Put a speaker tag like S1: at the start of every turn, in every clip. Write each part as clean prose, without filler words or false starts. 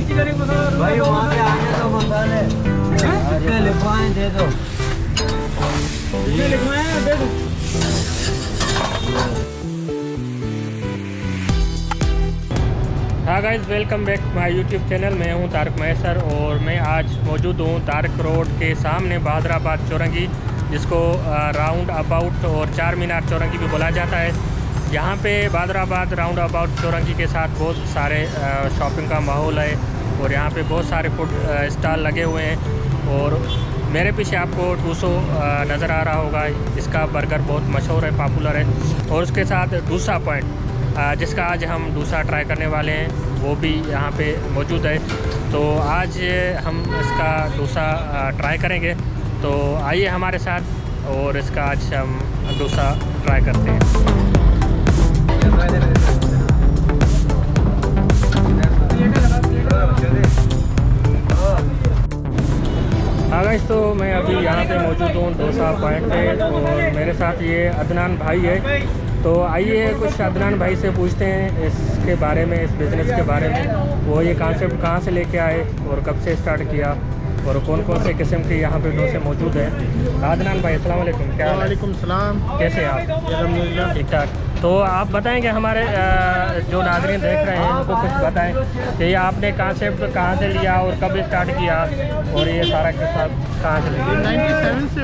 S1: भाई वहाँ पे आने दो मसाले, लिखवाएं दे दो, लिखवाएं दे दो।
S2: हाँ guys, welcome back my YouTube channel. मैं हूं तारक मैसर और मैं आज मौजूद हूं तारक रोड के सामने बहादुराबाद चौरंगी, जिसको राउंड अबाउट और चार मीनार चौरंगी भी बोला जाता है। यहाँ पे बहादुराबाद राउंड अबाउट चौरंगी के साथ बहुत सारे शॉपिंग का माहौल है और यहाँ पे बहुत सारे फूड स्टॉल लगे हुए हैं। और मेरे पीछे आपको डूसो नज़र आ रहा होगा। इसका बर्गर बहुत मशहूर है, पॉपुलर है। और उसके साथ डूसा पॉइंट, जिसका आज हम डूसा ट्राई करने वाले हैं, वो भी यहाँ पे मौजूद है। तो आज हम इसका डोसा ट्राई करेंगे। तो आइए हमारे साथ और इसका आज हम डोसा ट्राई करते हैं। हाँ गाइस, तो मैं अभी यहाँ पे मौजूद हूँ डोसा पॉइंट पे और मेरे साथ ये अदनान भाई है। तो आइए कुछ अदनान भाई से पूछते हैं इसके बारे में, इस बिज़नेस के बारे में। वो ये कॉन्सेप्ट कहाँ से लेके आए और कब से स्टार्ट किया और कौन कौन से किस्म के यहाँ पे डोसे मौजूद हैं। अदनान भाई अस्सलाम वालेकुम। क्या
S3: वालेकुम सलाम।
S2: कैसे हैं आप?
S3: अल्हम्दुलिल्लाह
S2: ठीक ठाक। तो आप बताएं कि हमारे जो नाज़रीन देख रहे हैं उनको कुछ बताएं कि ये आपने कॉन्सेप्ट कहाँ से लिया और कब स्टार्ट किया और ये सारा के साथ कहाँ से लिया?
S3: 97 से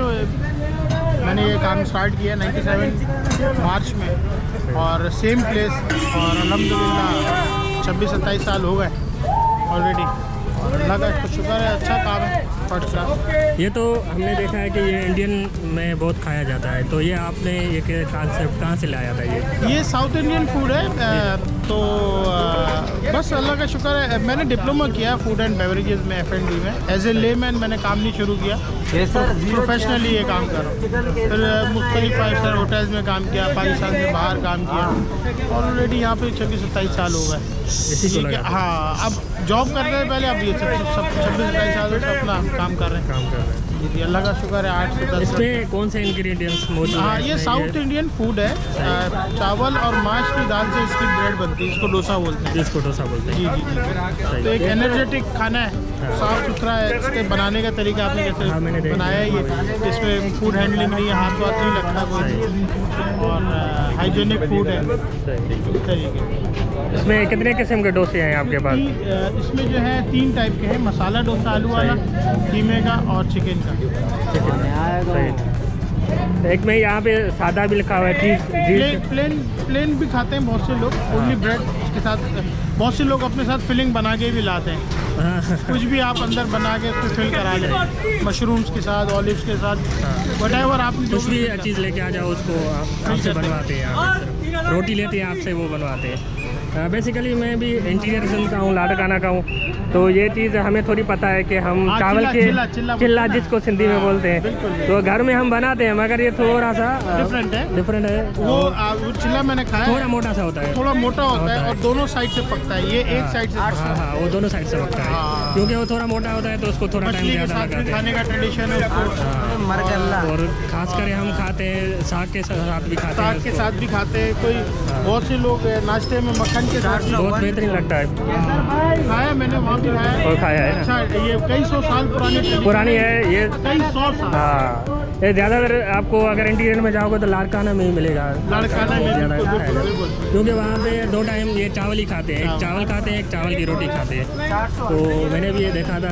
S3: मैंने ये काम स्टार्ट किया, 97 मार्च में, और सेम प्लेस। और अल्हम्दुलिल्लाह 26-27 साल हो गए ऑलरेडी। और अल्लाह का शुक्र है, अच्छा काम है, फर्स्ट क्लास।
S2: ये तो हमने देखा है कि ये इंडियन में बहुत खाया जाता है। तो ये आपने ये कॉन्सेप्ट कहाँ से लाया था? ये
S3: साउथ इंडियन फूड है। तो बस अल्लाह का शुक्र है, मैंने डिप्लोमा किया फूड एंड बेवरेजेस में, F&B में। एज ए लेमैन मैंने काम नहीं शुरू किया, प्रोफेशनली ये काम कर रहा हूँ। फिर मुख्तलिफ 5 स्टार होटल्स में काम किया, पाकिस्तान से बाहर काम किया, और ऑलरेडी यहाँ पे 26-27 साल हो गए।
S2: इसी को लगा।
S3: हाँ, अब जॉब करते हैं पहले, अब ये 26-27 साल से अपना काम कर रहे हैं। जी, अल्लाह का शुक्र है। 8 से 10।
S2: इसमें कौन से इंग्रेडिएंट्स मौजूद हैं?
S3: हाँ, ये साउथ इंडियन फूड है। चावल और माश की दाल से इसकी ब्रेड बनती है, इसको डोसा बोलते हैं।
S2: जिसको डोसा बोलते हैं।
S3: जी। तो एक एनर्जेटिक खाना है, साफ़ सुथरा है। इसके बनाने का तरीका आपने कैसे बनाया है, ये इसमें फूड हैंडलिंग नहीं है, हाथ वाथ नहीं लगता कोई, और हाइजीनिक फूड है इस तरीके।
S2: इसमें कितने किस्म के डोसे हैं आपके पास?
S3: इसमें जो है 3 टाइप के हैं, मसाला डोसा आलू वाला, कीमे का और चिकन का।
S2: सही। एक में यहाँ पे सादा भी लिखा हुआ है, चीज़
S3: प्लेन भी खाते हैं बहुत से लोग, ओनली ब्रेड उसके साथ। बहुत से लोग अपने साथ फिलिंग बना के भी लाते हैं। कुछ भी आप अंदर बना के उसको फिल करा लें, मशरूम्स के साथ, ऑलिव्स के साथ, व्हाटएवर आप
S2: कुछ भी चीज़ लेके आ जाओ, उसको आपसे बनवाते हैं। रोटी लेते हैं आपसे, वो बनवाते हैं। बेसिकली मैं भी इंटीरियर का हूँ, लाड़काना का हूँ। तो ये चीज़ हमें थोड़ी पता है कि हम चावल के चिल्ला जिसको सिंधी में बोलते हैं, तो घर में हम बनाते हैं, मगर ये थोड़ा सा डिफरेंट है।
S3: वो चिल्ला मैंने खाया,
S2: थोड़ा मोटा सा होता है,
S3: थोड़ा मोटा होता है, और दोनों साइड से पकता है। ये एक साइड से।
S2: हाँ, वो दोनों साइड से पकता है, क्योंकि वो थोड़ा मोटा होता है तो उसको थोड़ा टाइम ज़्यादा लगाते हैं।
S3: खाने का ट्रेडिशन है।
S2: और खासकर हम खाते हैं साग के साथ भी खाते हैं,
S3: कोई बहुत से लोग नाश्ते में मक्खन के साथ,
S2: बहुत बेहतरीन लगता है।
S3: खाया मैंने, वहाँ भी खाया
S2: और खाया है।
S3: अच्छा, ये कई सौ साल
S2: पुरानी है ये,
S3: कई 100 साल।
S2: हाँ, ये ज़्यादातर आपको अगर इंटीरियर में जाओगे तो लाड़काना में ही मिलेगा।
S3: लाड़काना में
S2: ज़्यादा, क्योंकि वहाँ पे 2 टाइम ये चावल ही खाते हैं, एक चावल खाते हैं, एक चावल की रोटी खाते हैं। तो मैंने भी ये देखा था।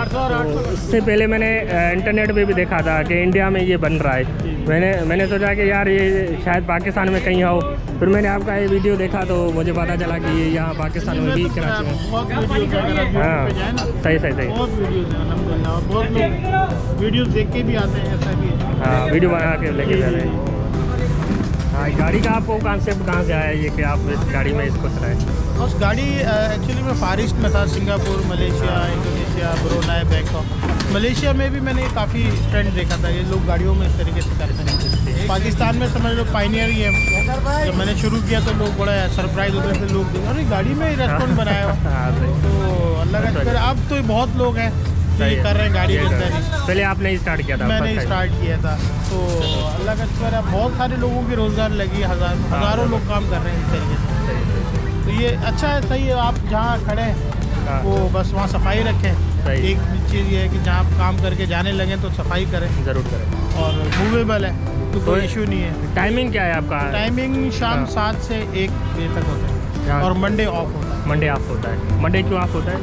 S2: तो उससे पहले मैंने इंटरनेट पे भी देखा था कि इंडिया में ये बन रहा है। मैंने सोचा कि यार ये शायद पाकिस्तान में कहीं हो। फिर मैंने आपका ये वीडियो देखा तो मुझे पता चला कि ये यहाँ पाकिस्तान में भी, कराची में। हाँ, सही।
S3: बहुत लोग वीडियोस देख के भी आते हैं, ऐसा भी।
S2: हाँ, वीडियो बना के लेके जा रहे हैं। हाँ, गाड़ी का आपको कॉन्सेप्ट कहाँ से आया ये कि आप इस गाड़ी में इसको चलाएं?
S3: उस गाड़ी एक्चुअली मैं फार ईस्ट में था, Singapore, Malaysia, Indonesia, Brunei, Bangkok. Malaysia में भी मैंने काफ़ी ट्रेंड देखा था, ये लोग गाड़ियों में इस तरीके से करते हैं। पाकिस्तान में समझ लो पायनियर ही है। जब मैंने शुरू किया तो लोग बड़ा सरप्राइज होते थे, लोग अरे गाड़ी में ही रेस्टोरेंट बनाया हुआ। तो अल्लाह का शुक्र, अब तो बहुत लोग हैं कर रहे हैं गाड़ी के अंदर।
S2: पहले आपने स्टार्ट किया था?
S3: मैंने स्टार्ट किया था। तो अल्लाह का शुक्र है, बहुत सारे लोगों की रोज़गार लगी, हज़ारों लोग काम कर रहे हैं इस तरीके से। तो ये अच्छा है, सही है। आप जहाँ खड़े हैं
S2: हाँ।
S3: वो बस वहाँ सफाई रखें।
S2: सही।
S3: एक चीज़ ये है कि जहाँ आप काम करके जाने लगे तो सफाई करें,
S2: ज़रूर करें।
S3: और मूवेबल है तो कोई इशू नहीं है।
S2: टाइमिंग क्या है आपका?
S3: टाइमिंग शाम
S2: हाँ।
S3: 7 से 1 बजे तक होता है,
S2: हाँ।
S3: और मंडे ऑफ होता है।
S2: मंडे ऑफ होता है। मंडे क्यों ऑफ होता है?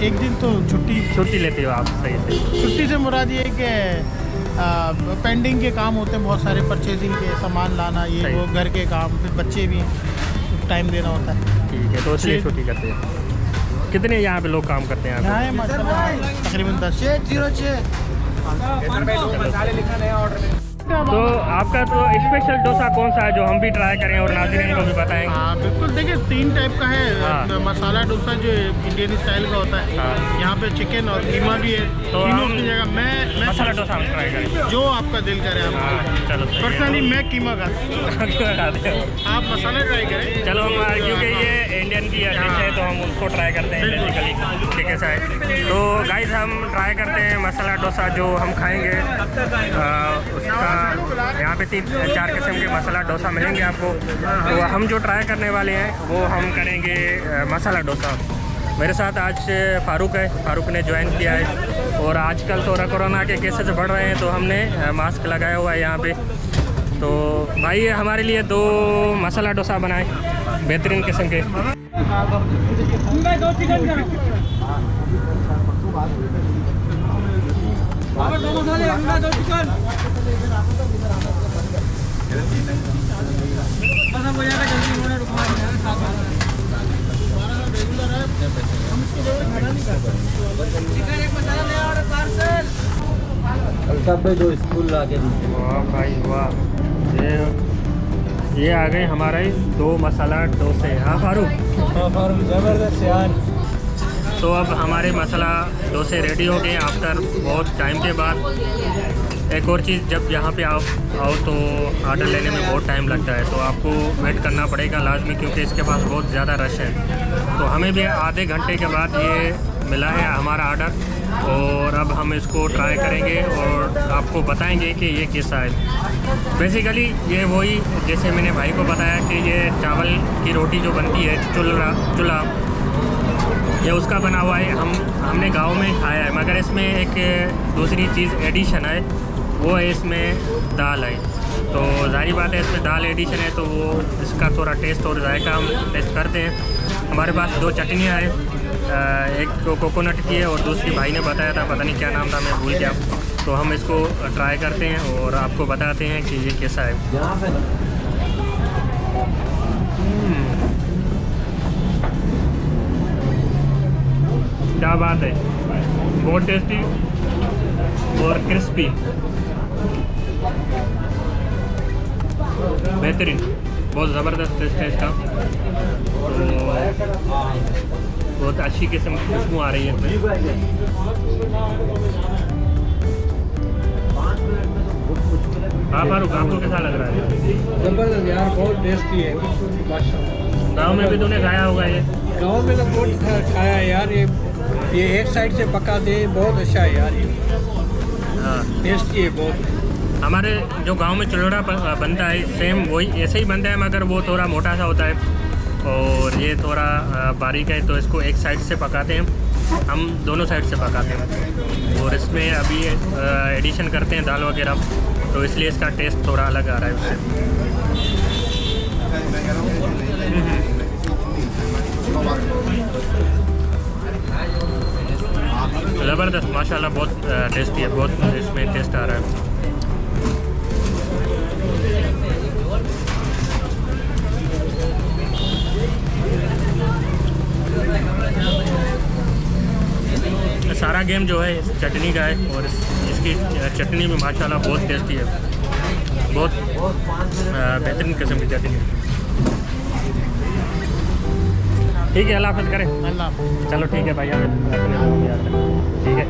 S3: एक दिन तो छुट्टी
S2: लेते हो आप? सही।
S3: छुट्टी से मुराद ये है कि पेंडिंग के काम होते हैं बहुत सारे, परचेजिंग के, सामान लाना, ये
S2: सही।
S3: वो, घर के काम, फिर बच्चे भी हैं, टाइम देना होता है।
S2: ठीक है, तो इसलिए छुट्टी करते हैं। कितने यहाँ पे लोग काम करते हैं
S3: यहाँ
S2: यहाँ
S3: है माशाल्लाह तकरीबन 10।
S2: पे? तो आपका तो स्पेशल डोसा कौन सा है जो हम भी ट्राई करें और नाज़रीन को भी बताएं?
S3: हाँ बिल्कुल, देखिए 3 टाइप का है।
S2: हाँ।
S3: मसाला डोसा जो इंडियन स्टाइल का होता है,
S2: हाँ।
S3: यहाँ पे चिकन और कीमा भी है।
S2: तो
S3: तीनों
S2: हम
S3: की जगह मैं
S2: मसाला डोसा हम ट्राई करें।
S3: जो आपका दिल करे आप।
S2: हाँ, चलो सही है।
S3: पर्सनली मैं कीमा खाता हूँ,
S2: क्यों खाते हो?
S3: आप मसाला ट्राई करें।
S2: चलो हम, क्योंकि ये इंडियन की डिश है तो हम उसको ट्राई करते हैं बेसिकली, ठीक है साहब। तो गाइस हम ट्राई करते हैं मसाला डोसा जो हम खाएंगे। उसका यहाँ पे 3-4 किस्म के मसाला डोसा मिलेंगे आपको। तो हम जो ट्राई करने वाले हैं वो हम करेंगे मसाला डोसा। मेरे साथ आज फ़ारूक है, फ़ारूक ने ज्वाइन किया है। और आजकल थोड़ा कोरोना के केसेस बढ़ रहे हैं तो हमने मास्क लगाया हुआ है यहाँ पे। तो भाई हमारे लिए 2 मसाला डोसा बनाए बेहतरीन किस्म के।
S1: सब पे जो स्कूल ला के
S2: वाह भाई वाह, ये आ गए हमारे 2 मसाला डोसे। हाँ फारूक,
S1: जबरदस्त यार।
S2: तो अब हमारे मसाला डोसे रेडी हो गए आफ्टर बहुत टाइम के बाद। एक और चीज़, जब यहाँ पे आओ तो ऑर्डर लेने में बहुत टाइम लगता है, तो आपको वेट करना पड़ेगा लाजमी, क्योंकि इसके पास बहुत ज़्यादा रश है। तो हमें भी आधे घंटे के बाद ये मिला है हमारा ऑर्डर, और अब हम इसको ट्राई करेंगे और आपको बताएंगे कि ये कैसा है। बेसिकली ये वही, जैसे मैंने भाई को बताया कि ये चावल की रोटी जो बनती है चूल्हा, ये उसका बना हुआ है। हमने गांव में खाया है, मगर इसमें एक दूसरी चीज़ एडिशन है, वो है इसमें दाल है। तो जाहिर बात है इसमें दाल एडिशन है, तो वो इसका थोड़ा टेस्ट और जायका हम टेस्ट करते हैं। हमारे पास 2 चटनियाँ हैं, एक तो कोकोनट की है और दूसरी भाई ने बताया था, पता नहीं क्या नाम था, मैं भूल गया। तो हम इसको ट्राई करते हैं और आपको बताते हैं कि ये कैसा है। क्या बात है, बहुत टेस्टी और क्रिस्पी, बेहतरीन, बहुत ज़बरदस्त टेस्ट है इसका। बहुत अच्छी किस्म की खुशबू आ रही है इसमें। हाँ फारूक, आपको कैसा लग रहा है?
S1: जबरदस्त यार, बहुत टेस्टी है माशाल्लाह।
S2: गाँव में भी तूने खाया होगा ये?
S1: गाँव में तो बहुत खाया है यार। ये एक साइड से पकाते हैं, बहुत अच्छा है यार। ये
S2: हाँ,
S1: टेस्टी है बहुत।
S2: हमारे जो गांव में चुलड़ा बनता है सेम वही ऐसे ही बनता है, मगर वो थोड़ा मोटा सा होता है और ये थोड़ा बारीक है। तो इसको एक साइड से पकाते हैं, हम दोनों साइड से पकाते हैं। और इसमें अभी एडिशन करते हैं दाल वगैरह, तो इसलिए इसका टेस्ट थोड़ा अलग आ रहा है उससे। ज़बरदस्त माशाल्लाह, बहुत टेस्टी है, बहुत इसमें टेस्ट आ रहा है। सारा गेम जो है इस चटनी का है, और इसकी चटनी भी माशाल्लाह बहुत टेस्टी है, बहुत बेहतरीन किस्म की चटनी है। ठीक है, अल्लाह हाफ़िज़ करें।
S3: अल्लाह।
S2: चलो ठीक है भाई, अपने ठीक है।